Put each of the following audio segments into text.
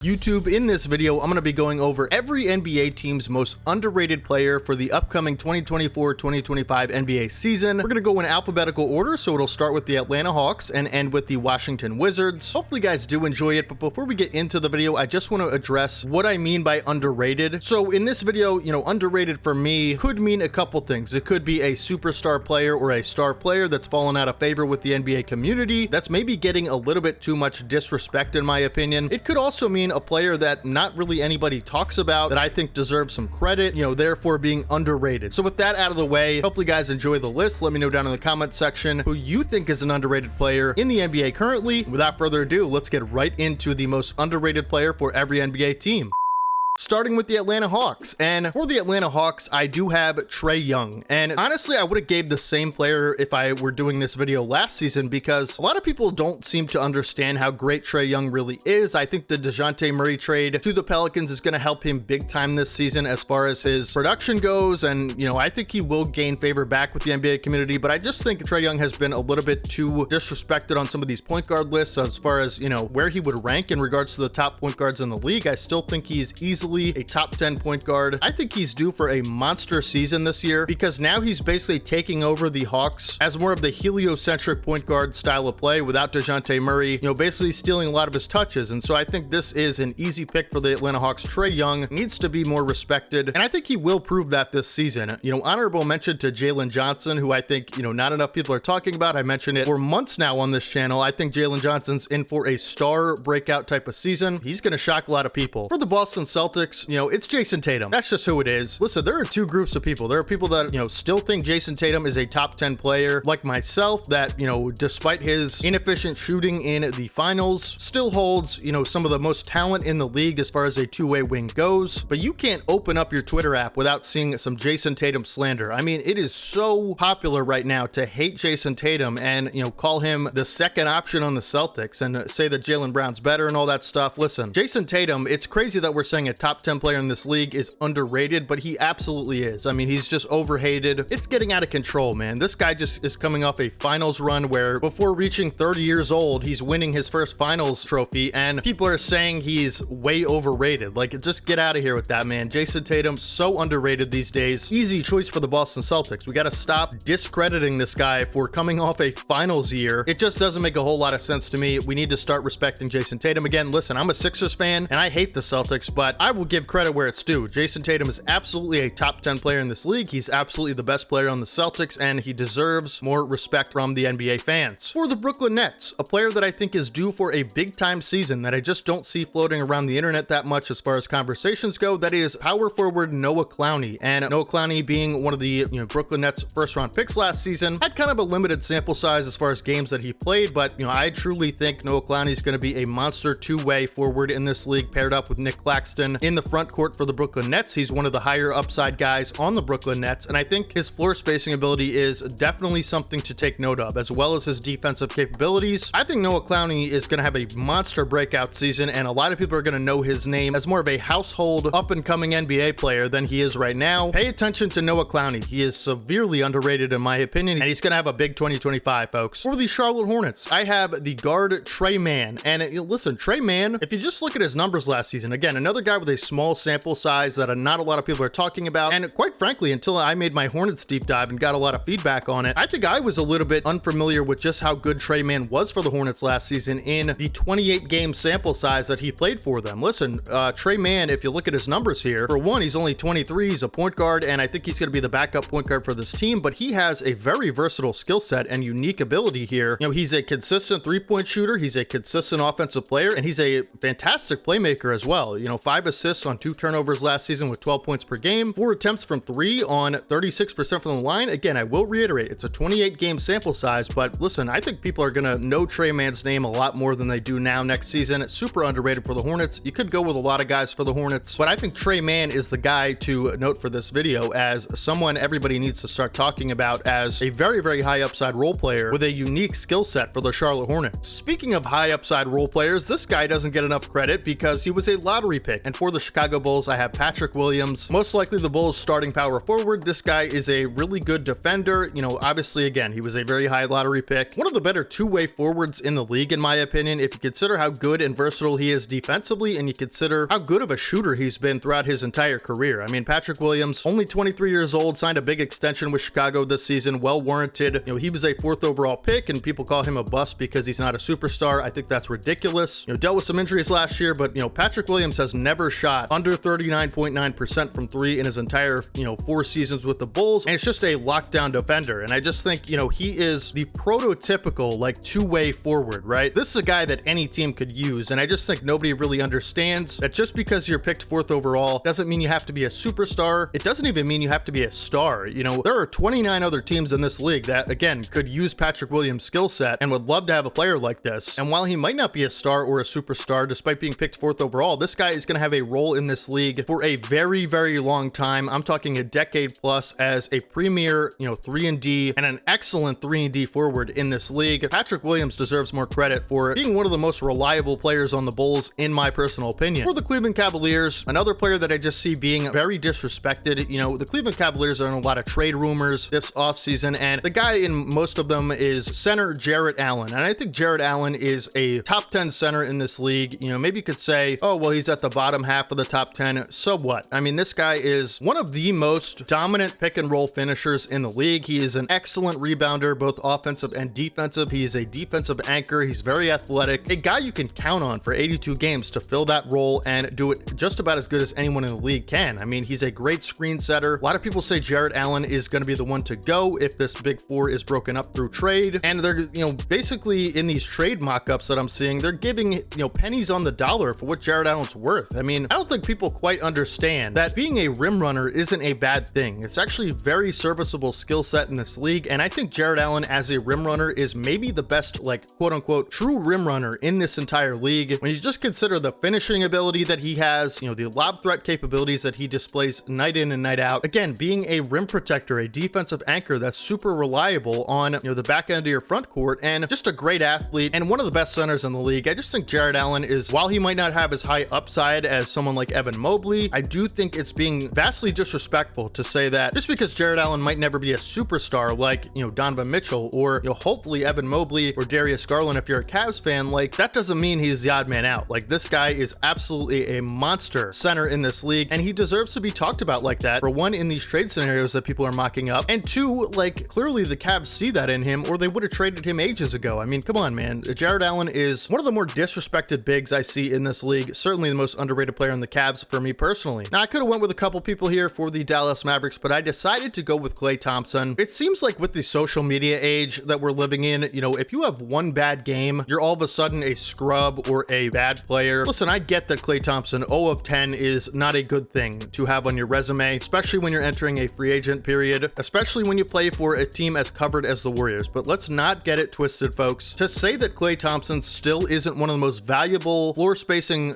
YouTube, in this video, I'm going to be going over every NBA team's most underrated player for the upcoming 2024-2025 NBA season. We're going to go in alphabetical order, so it'll start with the Atlanta Hawks and end with the Washington Wizards. Hopefully you guys do enjoy it, but before we get into the video, I just want to address what I mean by underrated. So in this video, underrated for me could mean a couple things. It could be a superstar player or a star player that's fallen out of favor with the NBA community, that's maybe getting a little bit too much disrespect in my opinion. It could also mean a player that not really anybody talks about that I think deserves some credit, therefore being underrated. So with that out of the way, hopefully you guys enjoy the list. Let me know down in the comment section who you think is an underrated player in the NBA currently. Without further ado, let's get right into the most underrated player for every NBA team. Starting with the Atlanta Hawks, and for the Atlanta Hawks, I do have Trae Young, and honestly, I would have gave the same player if I were doing this video last season because a lot of people don't seem to understand how great Trae Young really is. I think the DeJounte Murray trade to the Pelicans is going to help him big time this season as far as his production goes, and I think he will gain favor back with the NBA community, but I just think Trae Young has been a little bit too disrespected on some of these point guard lists as far as, where he would rank in regards to the top point guards in the league. I still think he's easily a top 10 point guard. I think he's due for a monster season this year because now he's basically taking over the Hawks as more of the heliocentric point guard style of play without DeJounte Murray, basically stealing a lot of his touches. And so I think this is an easy pick for the Atlanta Hawks. Trae Young needs to be more respected, and I think he will prove that this season. Honorable mention to Jalen Johnson, who I think, not enough people are talking about. I mentioned it for months now on this channel. I think Jalen Johnson's in for a star breakout type of season. He's going to shock a lot of people. For the Boston Celtics, it's Jason Tatum. That's just who it is. Listen, there are two groups of people. There are people that, still think Jason Tatum is a top 10 player, like myself, that, despite his inefficient shooting in the finals, still holds, some of the most talent in the league as far as a two-way wing goes. But you can't open up your Twitter app without seeing some Jason Tatum slander. I mean, it is so popular right now to hate Jason Tatum and, call him the second option on the Celtics and say that Jaylen Brown's better and all that stuff. Listen, Jason Tatum, it's crazy that we're saying a top 10 player in this league is underrated, but he absolutely is. I mean, he's just overhated. It's getting out of control, man. This guy just is coming off a finals run where before reaching 30 years old, he's winning his first finals trophy, and people are saying he's way overrated. Like, just get out of here with that, man. Jason Tatum, so underrated these days. Easy choice for the Boston Celtics. We got to stop discrediting this guy for coming off a finals year. It just doesn't make a whole lot of sense to me. We need to start respecting Jason Tatum. Again, listen, I'm a Sixers fan, and I hate the Celtics, but I will give credit where it's due. Jason Tatum is absolutely a top 10 player in this league. He's absolutely the best player on the Celtics, and he deserves more respect from the NBA fans. For the Brooklyn Nets, a player that I think is due for a big time season that I just don't see floating around the internet that much as far as conversations go, that is power forward Noah Clowney. And Noah Clowney, being one of the Brooklyn Nets first round picks last season, had kind of a limited sample size as far as games that he played, but I truly think Noah Clowney is going to be a monster two-way forward in this league, paired up with Nick Claxton in the front court for the Brooklyn Nets. He's one of the higher upside guys on the Brooklyn Nets, and I think his floor spacing ability is definitely something to take note of, as well as his defensive capabilities. I think Noah Clowney is going to have a monster breakout season, and a lot of people are going to know his name as more of a household up-and-coming NBA player than he is right now. Pay attention to Noah Clowney. He is severely underrated in my opinion, and he's going to have a big 2025, folks. For the Charlotte Hornets, I have the guard Tre Mann, and listen, Tre Mann, if you just look at his numbers last season, again, another guy with a small sample size that not a lot of people are talking about, and quite frankly, until I made my Hornets deep dive and got a lot of feedback on it, I think I was a little bit unfamiliar with just how good Tre Mann was for the Hornets last season in the 28 game sample size that he played for them. Listen, Tre Mann, if you look at his numbers here, for one, he's only 23, he's a point guard, and I think he's going to be the backup point guard for this team, but he has a very versatile skill set and unique ability here. He's a consistent three-point shooter, he's a consistent offensive player, and he's a fantastic playmaker as well. 5 assists on 2 turnovers last season with 12 points per game, 4 attempts from 3 on 36% from the line. Again, I will reiterate, it's a 28 game sample size, but listen, I think people are going to know Tre Mann's name a lot more than they do now next season. It's super underrated for the Hornets. You could go with a lot of guys for the Hornets, but I think Tre Mann is the guy to note for this video as someone everybody needs to start talking about as a very, very high upside role player with a unique skill set for the Charlotte Hornets. Speaking of high upside role players, this guy doesn't get enough credit because he was a lottery pick, and for for the Chicago Bulls, I have Patrick Williams, most likely the Bulls starting power forward. This guy is a really good defender. You know, obviously, again, he was a very high lottery pick. One of the better two-way forwards in the league, in my opinion, if you consider how good and versatile he is defensively, and you consider how good of a shooter he's been throughout his entire career. I mean, Patrick Williams, only 23 years old, signed a big extension with Chicago this season, well warranted. You know, he was a 4th overall pick, and people call him a bust because he's not a superstar. I think that's ridiculous. You know, dealt with some injuries last year, but, you know, Patrick Williams has never shot under 39.9% from three in his entire, 4 seasons with the Bulls, and it's just a lockdown defender. And I just think, he is the prototypical, like, two-way forward, right? This is a guy that any team could use, and I just think nobody really understands that just because you're picked 4th overall doesn't mean you have to be a superstar. It doesn't even mean you have to be a star. You know, there are 29 other teams in this league that, again, could use Patrick Williams' skill set and would love to have a player like this. And while he might not be a star or a superstar, despite being picked 4th overall, this guy is going to have a role in this league for a very, very long time. I'm talking a decade plus as a premier, 3-and-D and an excellent 3-and-D forward in this league. Patrick Williams deserves more credit for being one of the most reliable players on the Bulls, in my personal opinion. For the Cleveland Cavaliers, another player that I just see being very disrespected. The Cleveland Cavaliers are in a lot of trade rumors this offseason, and the guy in most of them is center Jarrett Allen. And I think Jarrett Allen is a top 10 center in this league. Maybe you could say, oh, well, he's at the bottom half of the top 10. So what? I mean, this guy is one of the most dominant pick and roll finishers in the league. He is an excellent rebounder, both offensive and defensive. He is a defensive anchor. He's very athletic, a guy you can count on for 82 games to fill that role and do it just about as good as anyone in the league can. I mean, he's a great screen setter. A lot of people say Jarrett Allen is going to be the one to go if this big four is broken up through trade. And they're, basically in these trade mock-ups that I'm seeing, they're giving, pennies on the dollar for what Jarrett Allen's worth. I mean, I don't think people quite understand that being a rim runner isn't a bad thing. It's actually a very serviceable skill set in this league. And I think Jarrett Allen as a rim runner is maybe the best, like, quote unquote, true rim runner in this entire league. When you just consider the finishing ability that he has, the lob threat capabilities that he displays night in and night out. Again, being a rim protector, a defensive anchor that's super reliable on, the back end of your front court, and just a great athlete and one of the best centers in the league. I just think Jarrett Allen is, while he might not have as high upside as someone like Evan Mobley, I do think it's being vastly disrespectful to say that just because Jarrett Allen might never be a superstar like, Donovan Mitchell or, hopefully Evan Mobley or Darius Garland, if you're a Cavs fan, like, that doesn't mean he's the odd man out. Like, this guy is absolutely a monster center in this league, and he deserves to be talked about like that. For one, in these trade scenarios that people are mocking up, and two, like, clearly the Cavs see that in him, or they would have traded him ages ago. I mean, come on, man. Jarrett Allen is one of the more disrespected bigs I see in this league. Certainly the most underrated player in the Cavs for me personally. Now, I could have went with a couple people here for the Dallas Mavericks, but I decided to go with Klay Thompson. It seems like with the social media age that we're living in, if you have one bad game, you're all of a sudden a scrub or a bad player. Listen, I get that Klay Thompson 0 of 10 is not a good thing to have on your resume, especially when you're entering a free agent period, especially when you play for a team as covered as the Warriors. But let's not get it twisted, folks. To say that Klay Thompson still isn't one of the most valuable floor spacing,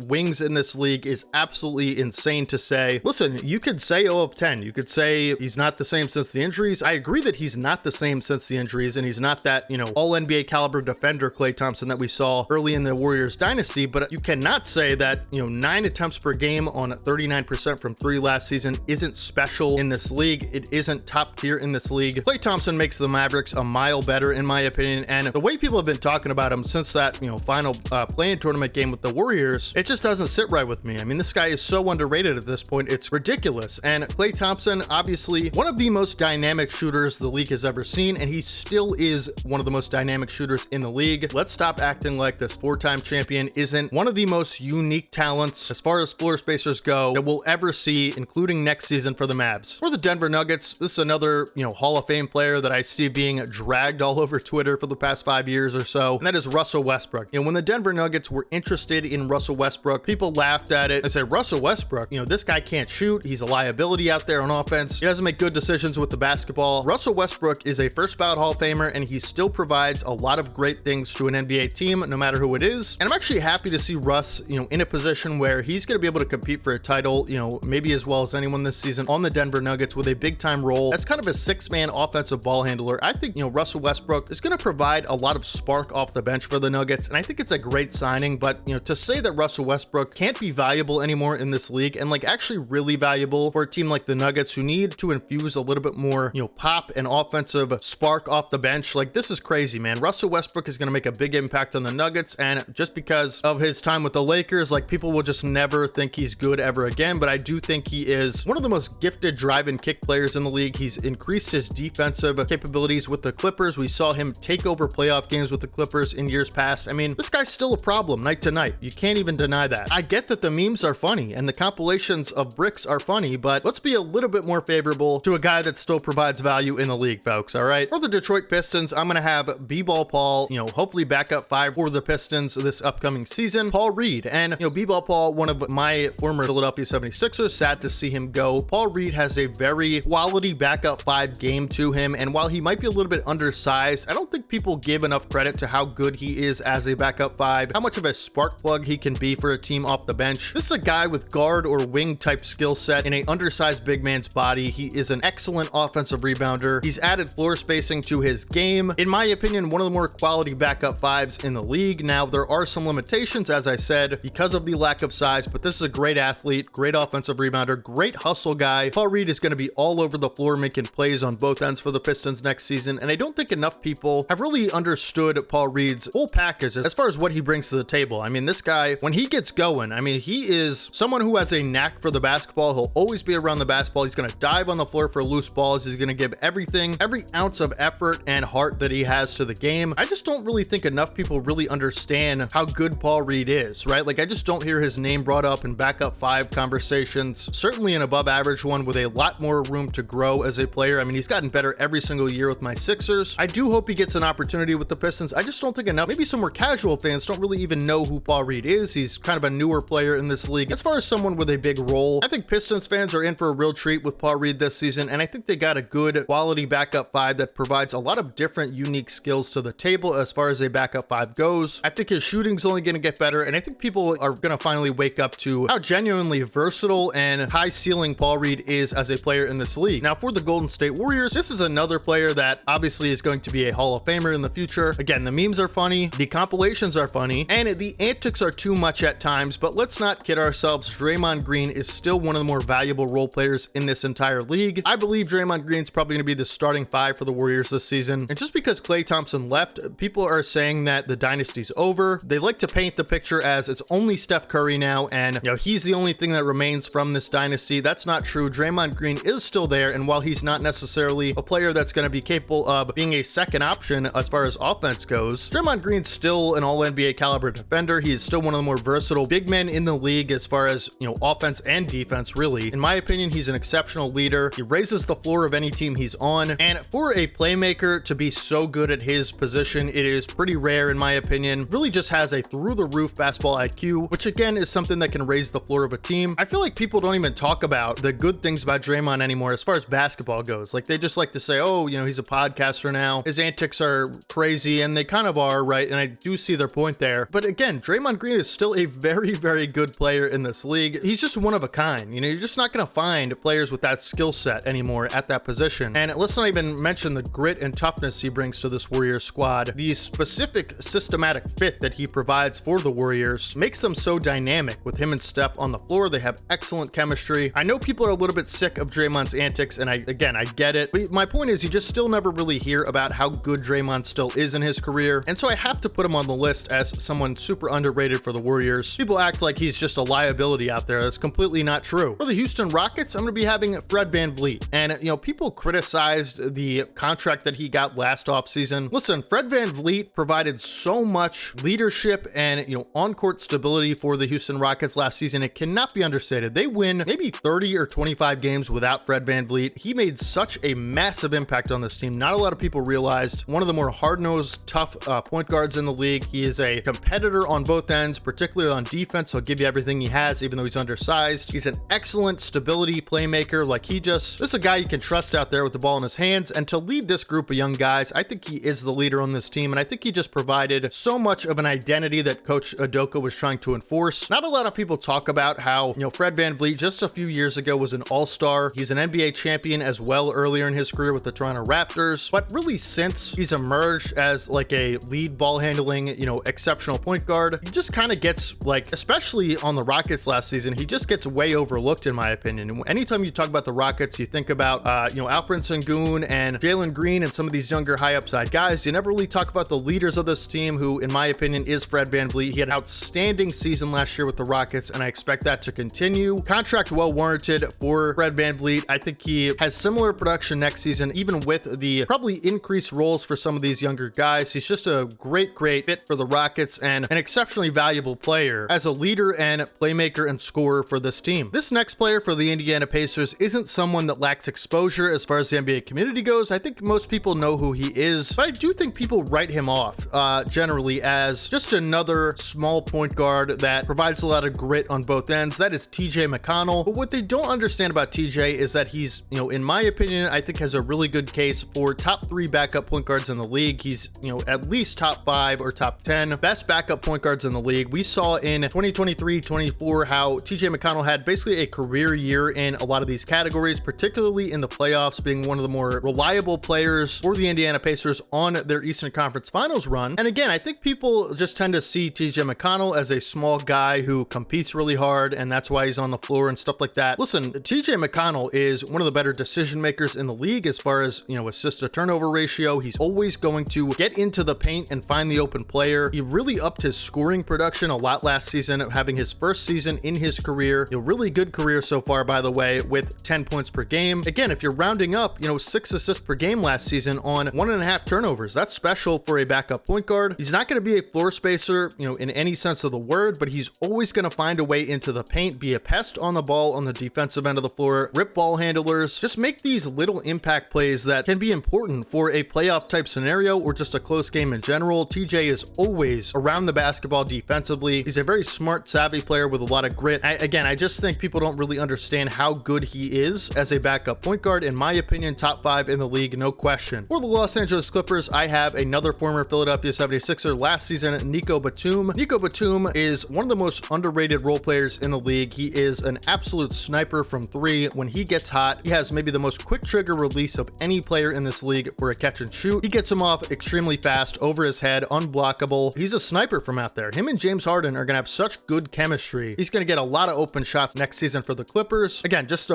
wings in this league is absolutely insane to say. Listen, you could say 0 of 10. You could say he's not the same since the injuries. I agree that he's not the same since the injuries, and he's not that, all NBA caliber defender Klay Thompson that we saw early in the Warriors dynasty, but you cannot say that, 9 attempts per game on 39% from three last season isn't special in this league. It isn't top tier in this league. Klay Thompson makes the Mavericks a mile better, in my opinion, and the way people have been talking about him since that, final play-in tournament game with the Warriors, it just doesn't sit right with me. I mean, this guy is so underrated at this point. It's ridiculous. And Klay Thompson, obviously one of the most dynamic shooters the league has ever seen, and he still is one of the most dynamic shooters in the league. Let's stop acting like this four-time champion isn't one of the most unique talents as far as floor spacers go that we'll ever see, including next season for the Mavs. For the Denver Nuggets, this is another, Hall of Fame player that I see being dragged all over Twitter for the past 5 years or so, and that is Russell Westbrook. When the Denver Nuggets were interested in Russell Westbrook, people laughed at it and said, Russell Westbrook, this guy can't shoot. He's a liability out there on offense. He doesn't make good decisions with the basketball. Russell Westbrook is a first ballot Hall of Famer, and he still provides a lot of great things to an NBA team, no matter who it is. And I'm actually happy to see Russ, in a position where he's going to be able to compete for a title, maybe as well as anyone this season on the Denver Nuggets with a big time role as kind of a six-man offensive ball handler. I think, Russell Westbrook is going to provide a lot of spark off the bench for the Nuggets, and I think it's a great signing. But, to say that Russell Westbrook can't can't be valuable anymore in this league, and like actually really valuable for a team like the Nuggets who need to infuse a little bit more, pop and offensive spark off the bench. Like, this is crazy, man. Russell Westbrook is going to make a big impact on the Nuggets, and just because of his time with the Lakers, like, people will just never think he's good ever again, but I do think he is one of the most gifted drive and kick players in the league. He's increased his defensive capabilities with the Clippers. We saw him take over playoff games with the Clippers in years past. I mean, this guy's still a problem night to night. You can't even deny that. I get that the memes are funny and the compilations of bricks are funny, but let's be a little bit more favorable to a guy that still provides value in the league, folks. All right. For the Detroit Pistons, I'm going to have B-Ball Paul, hopefully backup 5 for the Pistons this upcoming season. Paul Reed, and B-Ball Paul, one of my former Philadelphia 76ers, sad to see him go. Paul Reed has a very quality backup 5 game to him, and while he might be a little bit undersized, I don't think people give enough credit to how good he is as a backup 5, how much of a spark plug he can be for a team off the bench. This is a guy with guard or wing type skill set in an undersized big man's body. He is an excellent offensive rebounder. He's added floor spacing to his game. In my opinion, one of the more quality backup 5s in the league. Now, there are some limitations, as I said, because of the lack of size, but this is a great athlete, great offensive rebounder, great hustle guy. Paul Reed is going to be all over the floor making plays on both ends for the Pistons next season, and I don't think enough people have really understood Paul Reed's full package as far as what he brings to the table. I mean, this guy, when he gets going, I mean, he is someone who has a knack for the basketball. He'll always be around the basketball. He's going to dive on the floor for loose balls. He's going to give everything, every ounce of effort and heart that he has to the game. I just don't really think enough people really understand how good Paul Reed is, right? Like, I just don't hear his name brought up in backup 5 conversations, certainly an above average one with a lot more room to grow as a player. I mean, he's gotten better every single year with my Sixers. I do hope he gets an opportunity with the Pistons. I just don't think enough, maybe some more casual fans don't really even know who Paul Reed is. He's kind of a newer player in this league. As far as someone with a big role, I think Pistons fans are in for a real treat with Paul Reed this season, and I think they got a good quality backup 5 that provides a lot of different unique skills to the table as far as a backup 5 goes. I think his shooting's only going to get better, and I think people are going to finally wake up to how genuinely versatile and high ceiling Paul Reed is as a player in this league. Now, for the Golden State Warriors, this is another player that obviously is going to be a Hall of Famer in the future. Again, the memes are funny, the compilations are funny, and the antics are too much at times, but let's not kid ourselves. Draymond Green is still one of the more valuable role players in this entire league. I believe Draymond Green's probably going to be the starting 5 for the Warriors this season. And just because Klay Thompson left, people are saying that the dynasty's over. They like to paint the picture as it's only Steph Curry now, and he's the only thing that remains from this dynasty. That's not true. Draymond Green is still there, and while he's not necessarily a player that's going to be capable of being a second option as far as offense goes, Draymond Green's still an all-NBA caliber defender. He is still one of the more versatile big men in the league as far as, offense and defense, really. In my opinion, he's an exceptional leader. He raises the floor of any team he's on, and for a playmaker to be so good at his position, it is pretty rare in my opinion. Really just has a through-the-roof basketball IQ, which again is something that can raise the floor of a team. I feel like people don't even talk about the good things about Draymond anymore as far as basketball goes. Like, they just like to say, oh, he's a podcaster now, his antics are crazy, and they kind of are, right? And I do see their point there. But again, Draymond Green is still a very, very good player in this league. He's just one of a kind. You're just not going to find players with that skill set anymore at that position. And let's not even mention the grit and toughness he brings to this Warriors squad. The specific systematic fit that he provides for the Warriors makes them so dynamic. With him and Steph on the floor, they have excellent chemistry. I know people are a little bit sick of Draymond's antics, and I get it. But my point is, you just still never really hear about how good Draymond still is in his career. And so I have to put him on the list as someone super underrated for the Warriors. People act like he's just a liability out there. That's completely not true. For the Houston Rockets, I'm going to be having Fred VanVleet. And, people criticized the contract that he got last offseason. Listen, Fred VanVleet provided so much leadership and, on-court stability for the Houston Rockets last season. It cannot be understated. They win maybe 30 or 25 games without Fred VanVleet. He made such a massive impact on this team. Not a lot of people realized. One of the more hard-nosed, tough point guards in the league. He is a competitor on both ends, particularly on defense. He'll give you everything he has, even though he's undersized. He's an excellent stability playmaker. Like, this is a guy you can trust out there with the ball in his hands. And to lead this group of young guys, I think he is the leader on this team. And I think he just provided so much of an identity that Coach Udoka was trying to enforce. Not a lot of people talk about how, Fred VanVleet just a few years ago was an all-star. He's an NBA champion as well earlier in his career with the Toronto Raptors. But really, since he's emerged as like a lead ball handling, exceptional point guard, he just kind of gets, like, especially especially on the Rockets last season, he just gets way overlooked in my opinion. And anytime you talk about the Rockets, you think about, Alperen Sengun and Jalen Green and some of these younger high upside guys. You never really talk about the leaders of this team, who in my opinion is Fred VanVleet. He had an outstanding season last year with the Rockets, and I expect that to continue. Contract well warranted for Fred VanVleet. I think he has similar production next season, even with the probably increased roles for some of these younger guys. He's just a great fit for the Rockets and an exceptionally valuable player as a leader and playmaker and scorer for this team. This next player for the Indiana Pacers isn't someone that lacks exposure as far as the NBA community goes. I think most people know who he is, but I do think people write him off generally as just another small point guard that provides a lot of grit on both ends. That is TJ McConnell. But what they don't understand about TJ is that he's, in my opinion, I think has a really good case for top 3 backup point guards in the league. He's, at least top 5 or top 10 best backup point guards in the league. We saw in 2023-24 how TJ McConnell had basically a career year in a lot of these categories, particularly in the playoffs, being one of the more reliable players for the Indiana Pacers on their Eastern Conference Finals run. And again, I think people just tend to see TJ McConnell as a small guy who competes really hard, and that's why he's on the floor and stuff like that. Listen, TJ McConnell is one of the better decision makers in the league as far as, assist to turnover ratio. He's always going to get into the paint and find the open player. He really upped his scoring production a lot last season, having his first season in his career. A really good career so far, by the way, with 10 points per game. Again, if you're rounding up, 6 assists per game last season on 1.5 turnovers. That's special for a backup point guard. He's not going to be a floor spacer, in any sense of the word, but he's always going to find a way into the paint, be a pest on the ball on the defensive end of the floor, rip ball handlers, just make these little impact plays that can be important for a playoff type scenario or just a close game in general. TJ is always around the basketball defensively. He's a very smart, savvy player with a lot of grit. I just think people don't really understand how good he is as a backup point guard. In my opinion, top 5 in the league, no question. For the Los Angeles Clippers, I have another former Philadelphia 76er last season, Nico Batum. Nico Batum is one of the most underrated role players in the league. He is an absolute sniper from 3. When he gets hot, he has maybe the most quick trigger release of any player in this league for a catch and shoot. He gets him off extremely fast, over his head, unblockable. He's a sniper from out there. Him and James Harden are going to have such good chemistry. He's going to get a lot of open shots next season for the Clippers. Again, just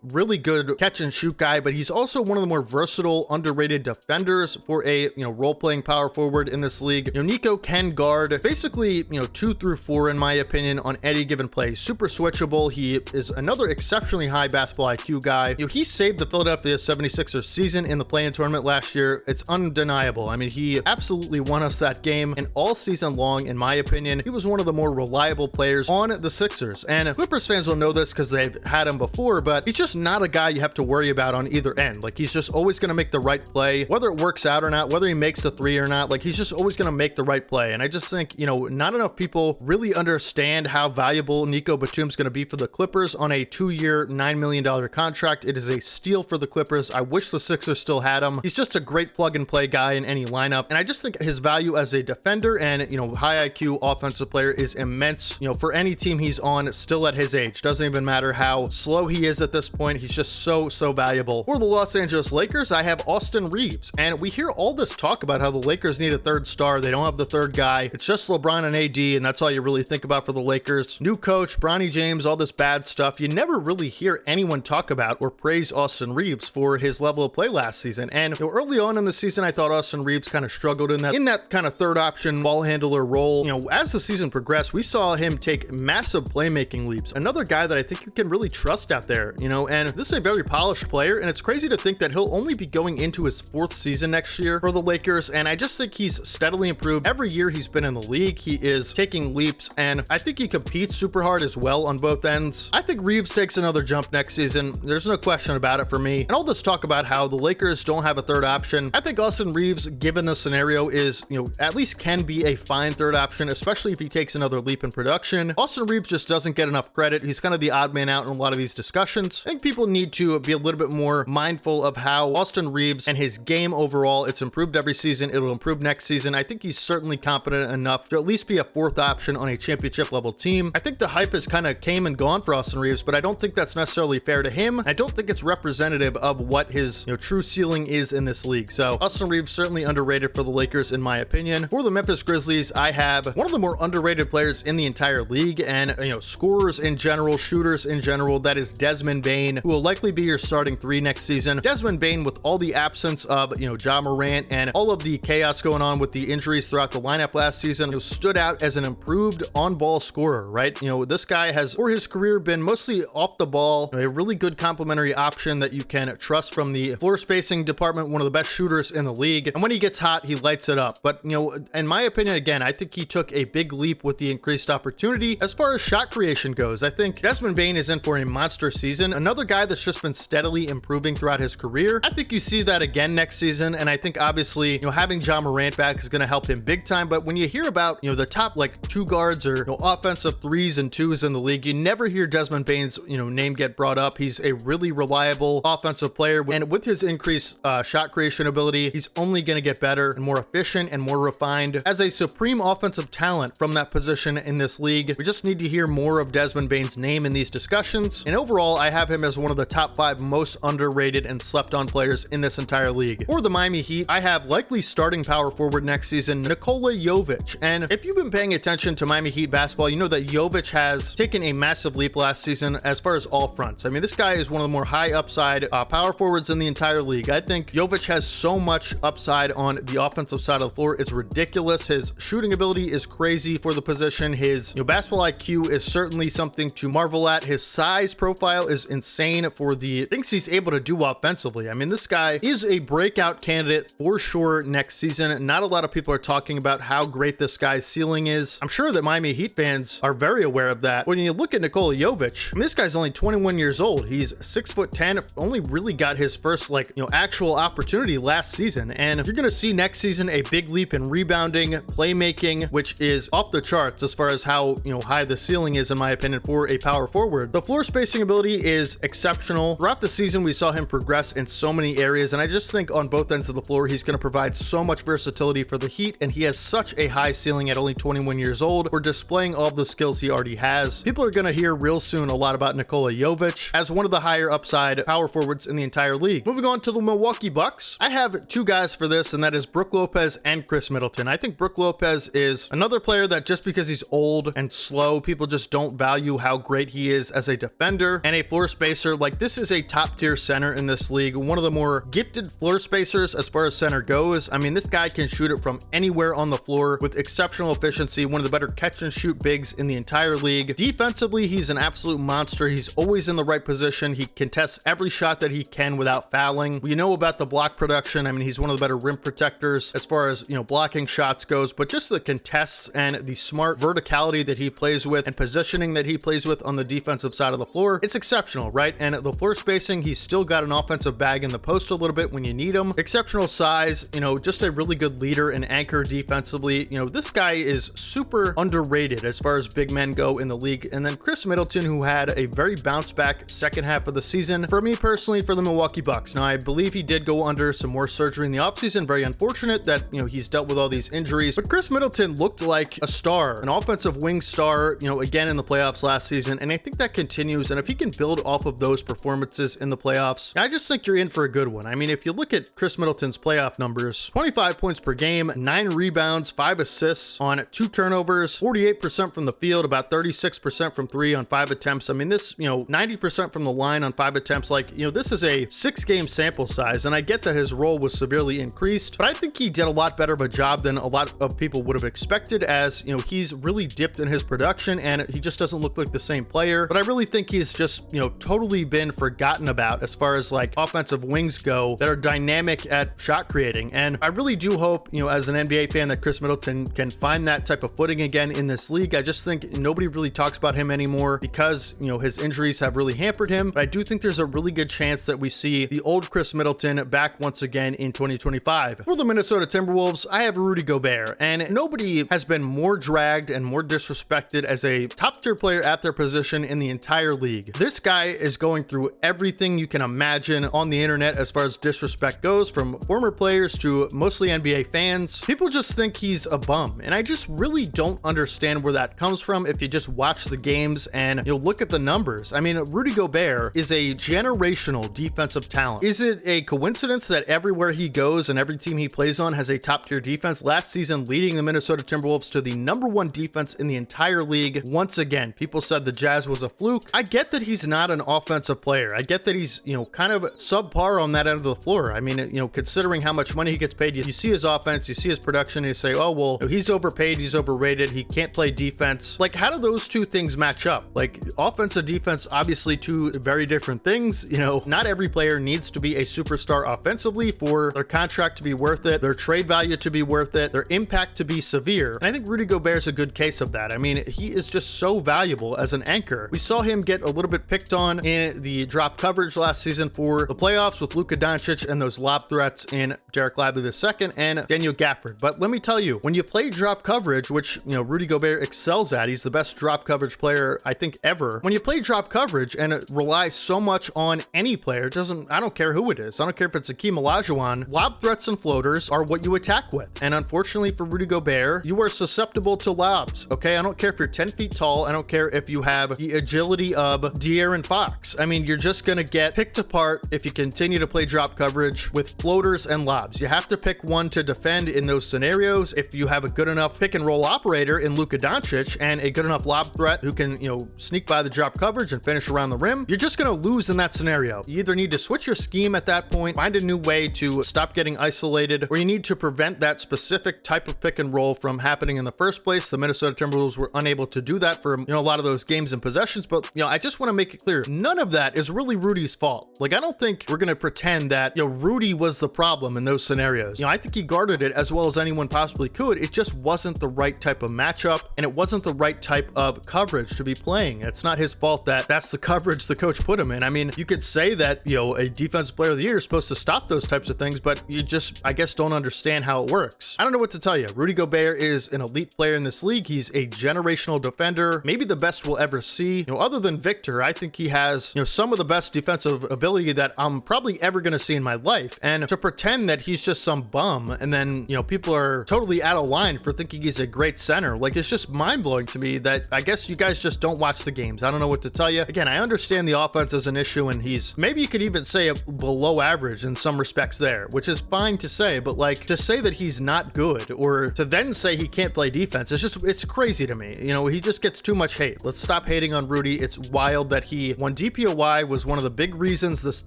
really good catch and shoot guy, but he's also one of the more versatile, underrated defenders for a, role-playing power forward in this league. Nico can guard basically, 2 through 4 in my opinion on any given play. Super switchable. He is another exceptionally high basketball IQ guy. He saved the Philadelphia 76ers season in the play-in tournament last year. It's undeniable. I mean, he absolutely won us that game, and all season long, in my opinion, he was one of the more reliable players on the Sixers. And Clippers fans will know this because they've had him before, but he's just not a guy you have to worry about on either end. Like, he's just always going to make the right play, whether it works out or not, whether he makes the 3 or not. Like, he's just always going to make the right play. And I just think, not enough people really understand how valuable Nico Batum's going to be for the Clippers on a 2-year, $9 million contract. It is a steal for the Clippers. I wish the Sixers still had him. He's just a great plug and play guy in any lineup. And I just think his value as a defender and, high IQ offensive player is immense, for any team he's on still at his age. Doesn't even matter how slow he is at this point. He's just so valuable. For the Los Angeles Lakers, I have Austin Reeves. And we hear all this talk about how the Lakers need a 3rd star. They don't have the 3rd guy. It's just LeBron and AD, and that's all you really think about for the Lakers. New coach, Bronny James, all this bad stuff. You never really hear anyone talk about or praise Austin Reeves for his level of play last season. And early on in the season, I thought Austin Reeves kind of struggled in that kind of 3rd option ball handler role. As the season progressed, we saw him take massive playmaking leaps. Another guy that I think you can really trust out there, and this is a very polished player, and it's crazy to think that he'll only be going into his 4th season next year for the Lakers, and I just think he's steadily improved. Every year he's been in the league, he is taking leaps, and I think he competes super hard as well on both ends. I think Reeves takes another jump next season. There's no question about it for me. And all this talk about how the Lakers don't have a 3rd option, I think Austin Reeves, given the scenario, is, at least can be a fine 3rd option, especially if he takes another leap in production. Austin Reeves just doesn't get enough credit. He's kind of the odd man out in a lot of these discussions. I think people need to be a little bit more mindful of how Austin Reeves and his game overall, it's improved every season. It'll improve next season. I think he's certainly competent enough to at least be a 4th option on a championship level team. I think the hype has kind of came and gone for Austin Reeves, but I don't think that's necessarily fair to him. I don't think it's representative of what his true ceiling is in this league. So Austin Reeves certainly underrated for the Lakers in my opinion. For the Memphis Grizzlies, I have one of the more underrated players in in the entire league, and scorers in general, shooters in general. That is Desmond Bane, who will likely be your starting 3 next season. Desmond Bane, with all the absence of Ja Morant and all of the chaos going on with the injuries throughout the lineup last season, stood out as an improved on-ball scorer, right? This guy has, for his career, been mostly off the ball, a really good complementary option that you can trust from the floor spacing department, one of the best shooters in the league. And when he gets hot, he lights it up. But, in my opinion, again, I think he took a big leap with the increased opportunity. As far as shot creation goes, I think Desmond Bane is in for a monster season. Another guy that's just been steadily improving throughout his career. I think you see that again next season. And I think obviously, having Ja Morant back is going to help him big time. But when you hear about, the top like 2 guards or offensive 3s and 2s in the league, you never hear Desmond Bane's, name get brought up. He's a really reliable offensive player. And with his increased shot creation ability, he's only going to get better and more efficient and more refined as a supreme offensive talent from that position in this league. We just need to hear more of Desmond Bane's name in these discussions. And overall, I have him as one of the top 5 most underrated and slept on players in this entire league. For the Miami Heat, I have likely starting power forward next season, Nikola Jovic. And if you've been paying attention to Miami Heat basketball, you know that Jovic has taken a massive leap last season as far as all fronts. I mean, this guy is one of the more high upside power forwards in the entire league. I think Jovic has so much upside on the offensive side of the floor. It's ridiculous. His shooting ability is crazy for the position. His basketball IQ is certainly something to marvel at. His size profile is insane for the things he's able to do offensively. I mean, this guy is a breakout candidate for sure next season. Not a lot of people are talking about how great this guy's ceiling is. I'm sure that Miami Heat fans are very aware of that. When you look at Nikola Jovic, I mean, this guy's only 21 years old. He's 6'10", only really got his first actual opportunity last season. And you're going to see next season a big leap in rebounding, playmaking, which is off the charts as far as how, high the ceiling is, in my opinion, for a power forward. The floor spacing ability is exceptional. Throughout the season, we saw him progress in so many areas. And I just think on both ends of the floor, he's going to provide so much versatility for the Heat. And he has such a high ceiling at only 21 years old for displaying all the skills he already has. People are going to hear real soon a lot about Nikola Jovic as one of the higher upside power forwards in the entire league. Moving on to the Milwaukee Bucks, I have 2 guys for this, and that is Brook Lopez and Chris Middleton. I think Brook Lopez is another player that just because he's old and slow, people just don't value how great he is as a defender and a floor spacer. Like, this is a top tier center in this league, one of the more gifted floor spacers as far as center goes. I mean, this guy can shoot it from anywhere on the floor with exceptional efficiency, one of the better catch and shoot bigs in the entire league. Defensively, he's an absolute monster. He's always in the right position. He contests every shot that he can without fouling. We know about the block production. I mean, he's one of the better rim protectors as far as, blocking shots goes, but just the contests and the smart verticality that he plays with and positioning that he plays with on the defensive side of the floor, it's exceptional, right? And the floor spacing, he's still got an offensive bag in the post a little bit when you need him. Exceptional size, just a really good leader and anchor defensively. This guy is super underrated as far as big men go in the league. And then Chris Middleton, who had a very bounce back second half of the season for me personally for the Milwaukee Bucks. Now, I believe he did go under some more surgery in the offseason. Very unfortunate that, he's dealt with all these injuries, but Chris Middleton looked like a star, an offensive wing star, again in the playoffs last season. And I think that continues. And if he can build off of those performances in the playoffs, I just think you're in for a good one. I mean, if you look at Chris Middleton's playoff numbers, 25 points per game, 9 rebounds, 5 assists on 2 turnovers, 48% from the field, about 36% from 3 on 5 attempts. I mean, this, 90% from the line on 5 attempts. Like, this is a 6-game sample size, and I get that his role was severely increased, but I think he did a lot better of a job than a lot of people would have expected, as, he's really dipped in his production and he just doesn't look like the same player. But I really think he's just, totally been forgotten about as far as like offensive wings go that are dynamic at shot creating. And I really do hope, as an NBA fan, that Chris Middleton can find that type of footing again in this league. I just think nobody really talks about him anymore because, his injuries have really hampered him. But I do think there's a really good chance that we see the old Chris Middleton back once again in 2025. For the Minnesota Timberwolves, I have Rudy Gobert, and nobody has been more dragged and more disrespected as a top tier player at their position in the entire league. This guy is going through everything you can imagine on the internet as far as disrespect goes, from former players to mostly NBA fans. People just think he's a bum, and I just really don't understand where that comes from if you just watch the games and look at the numbers. I mean, Rudy Gobert is a generational defensive talent. Is it a coincidence that everywhere he goes and every team he plays on has a top tier defense? Last season, leading the Minnesota Timberwolves to the #1 defense defense in the entire league. Once again, people said the Jazz was a fluke. I get that he's not an offensive player. I get that he's, kind of subpar on that end of the floor. I mean, considering how much money he gets paid, you see his offense, you see his production, and you say, oh, well, he's overpaid, he's overrated, he can't play defense. Like, how do those two things match up? Like, offense and defense, obviously two very different things. Not every player needs to be a superstar offensively for their contract to be worth it, their trade value to be worth it, their impact to be severe. And I think Rudy Gobert is a good case of that. I mean, he is just so valuable as an anchor. We saw him get a little bit picked on in the drop coverage last season for the playoffs with Luka Doncic and those lob threats in Derek Lively II and Daniel Gafford. But let me tell you, when you play drop coverage, which, Rudy Gobert excels at, he's the best drop coverage player, I think, ever. When you play drop coverage and it relies so much on any player, I don't care who it is. I don't care if it's Akeem Olajuwon. Lob threats and floaters are what you attack with. And unfortunately for Rudy Gobert, you are susceptible to lobs, okay? I don't care if you're 10 feet tall. I don't care if you have the agility of De'Aaron Fox. I mean, you're just going to get picked apart if you continue to play drop coverage with floaters and lobs. You have to pick one to defend in those scenarios. If you have a good enough pick and roll operator in Luka Doncic and a good enough lob threat who can, sneak by the drop coverage and finish around the rim, you're just going to lose in that scenario. You either need to switch your scheme at that point, find a new way to stop getting isolated, or you need to prevent that specific type of pick and roll from happening in the first place. The Minnesota Timberwolves were unable to do that for, a lot of those games and possessions, but, I just want to make it clear, none of that is really Rudy's fault. Like, I don't think we're going to pretend that, Rudy was the problem in those scenarios. I think he guarded it as well as anyone possibly could. It just wasn't the right type of matchup, and it wasn't the right type of coverage to be playing. It's not his fault that that's the coverage the coach put him in. I mean, you could say that, a defensive player of the year is supposed to stop those types of things, but you just, I guess, don't understand how it works. I don't know what to tell you. Rudy Gobert is an elite player in this league. He's a generational defender, maybe the best we'll ever see. Other than Victor, I think he has, some of the best defensive ability that I'm probably ever going to see in my life. And to pretend that he's just some bum and then, people are totally out of line for thinking he's a great center, like, it's just mind-blowing to me that I guess you guys just don't watch the games. I don't know what to tell you. Again, I understand the offense is an issue, and he's, maybe you could even say, below average in some respects there, which is fine to say, but like, to say that he's not good or to then say he can't play defense, it's crazy to me. He just gets too much hate. Let's stop hating on Rudy. It's wild that he won DPOY, was one of the big reasons the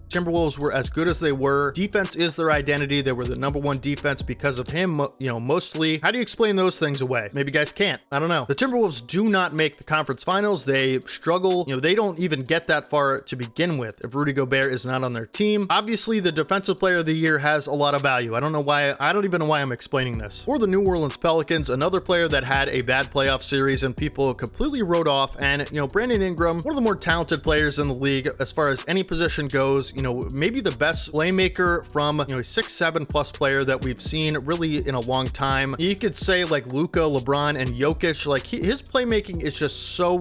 Timberwolves were as good as they were. Defense is their identity. They were the #1 defense because of him, mostly. How do you explain those things away? Maybe you guys can't. I don't know. The Timberwolves do not make the conference finals. They struggle. They don't even get that far to begin with if Rudy Gobert is not on their team. Obviously, the defensive player of the year has a lot of value. I don't even know why I'm explaining this. For the New Orleans Pelicans, another player that had a bad playoff series and people completely wrote off, and, Brandon Ingram, one of the more talented players in the league as far as any position goes, maybe the best playmaker from, a 6'7" plus player that we've seen really in a long time. You could say like Luka, LeBron, and Jokic, like his playmaking is just so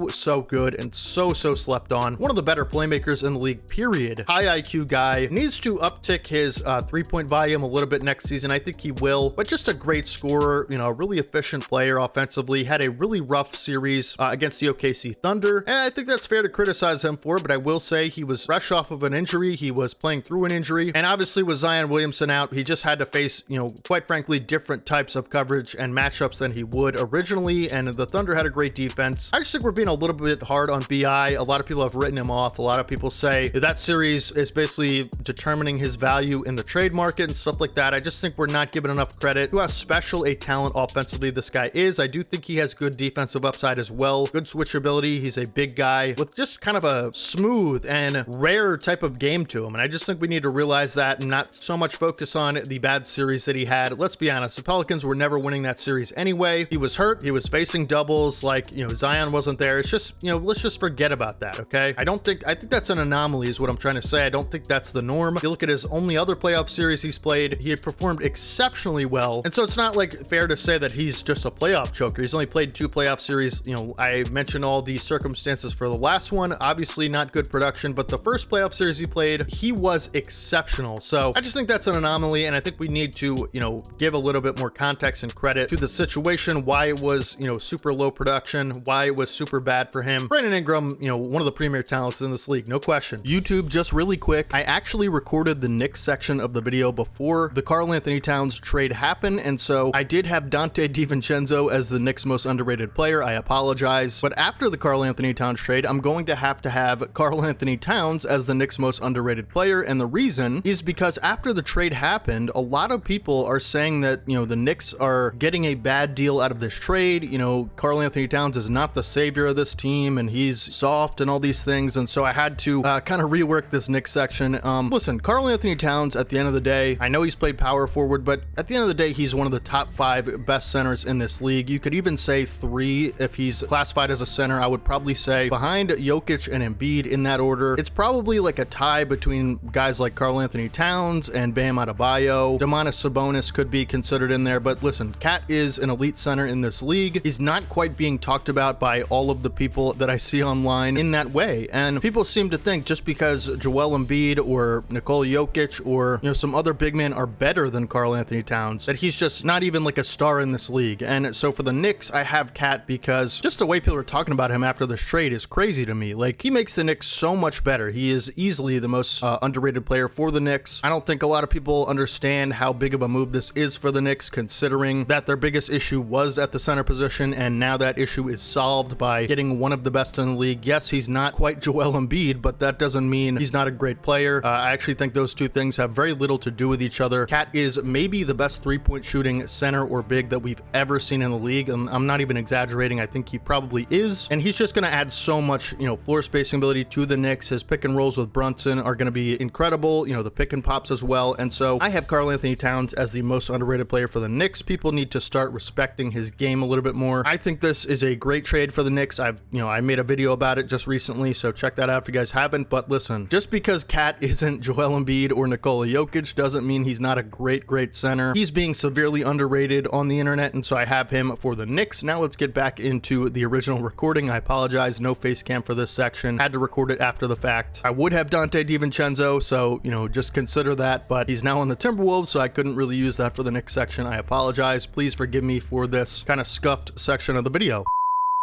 good and so slept on. One of the better playmakers in the league, period. High IQ guy, needs to uptick his three-point volume a little bit next season. I think he will, but just a great scorer, a really efficient player offensively. Had a really rough series against the OKC Thunder, and I think that's fair to criticize him for, but I will say he was fresh off of an injury. He was playing through an injury, and obviously with Zion Williamson out, he just had to face, quite frankly, different types of coverage and matchups than he would originally, and the Thunder had a great defense. I just think we're being a little bit hard on BI. A lot of people have written him off. A lot of people say that series is basically determining his value in the trade market and stuff like that. I just think we're not giving enough credit to how special a talent offensively this guy is. I do think he has good defensive upside as well. Good switchability. He's a big guy with just kind of a smooth and rare type of game to him, and I just think we need to realize that and not so much focus on the bad series that he had. Let's be honest, the Pelicans were never winning that series anyway. He was hurt. He was facing doubles. Like, Zion wasn't there. It's just, let's just forget about that, okay? I think that's an anomaly is what I'm trying to say. I don't think that's the norm. If you look at his only other playoff series he's played, he had performed exceptionally well, and so it's not like fair to say that he's just a playoff choker. He's only played 2 playoff series. I mentioned all the circumstances for the last one. Obviously not good production, but the first playoff series he played, he was exceptional. So I just think that's an anomaly, and I think we need to, give a little bit more context and credit to the situation, why it was, super low production, why it was super bad for him. Brandon Ingram, one of the premier talents in this league, no question. YouTube, just really quick, I actually recorded the Knicks section of the video before the Karl Anthony Towns trade happened, and so I did have Dante DiVincenzo as the Knicks most underrated player. I apologize. But after the Karl Anthony Towns trade, I'm going to have Karl Anthony Towns as the Knicks' most underrated player. And the reason is because after the trade happened, a lot of people are saying that, the Knicks are getting a bad deal out of this trade. Karl Anthony Towns is not the savior of this team and he's soft and all these things. And so I had to kind of rework this Knicks section. Listen, Karl Anthony Towns, at the end of the day, I know he's played power forward, but at the end of the day, he's one of the top 5 best centers in this league. You could even say 3 if he's classified as a center. I would probably say behind Jokic and Embiid in that order. It's probably like a tie between guys like Karl Anthony Towns and Bam Adebayo. Domantas Sabonis could be considered in there, but listen, Cat is an elite center in this league. He's not quite being talked about by all of the people that I see online in that way, and people seem to think just because Joel Embiid or Nikola Jokic or some other big men are better than Karl Anthony Towns, that he's just not even like a star in this league. And so for the Knicks, I have Cat because just the way people are talking about him after this trade is crazy to me. Like, he makes the Knicks so much better. He is easily the most underrated player for the Knicks. I don't think a lot of people understand how big of a move this is for the Knicks, considering that their biggest issue was at the center position, and now that issue is solved by getting one of the best in the league. Yes, he's not quite Joel Embiid, but that doesn't mean he's not a great player. I actually think those two things have very little to do with each other. Cat is maybe the best three-point shooting center or big that we've ever seen in the league, and I'm not even exaggerating. I think he probably is, and he's just going to add so much, floor spacing ability to the Knicks. His pick and rolls with Brunson are going to be incredible, the pick and pops as well. And so I have Karl Anthony Towns as the most underrated player for the Knicks. People need to start respecting his game a little bit more. I think this is a great trade for the Knicks. I made a video about it just recently, so check that out if you guys haven't. But listen, just because Cat isn't Joel Embiid or Nikola Jokic doesn't mean he's not a great center. He's being severely underrated on the internet, and so I have him for the Knicks. Now let's get back into the original recording. I apologize, no face cam for this section. Had to record it after the fact. I would have Dante DiVincenzo, so just consider that, but he's now on the Timberwolves, so I couldn't really use that for the Knicks section. I apologize. Please forgive me for this kind of scuffed section of the video.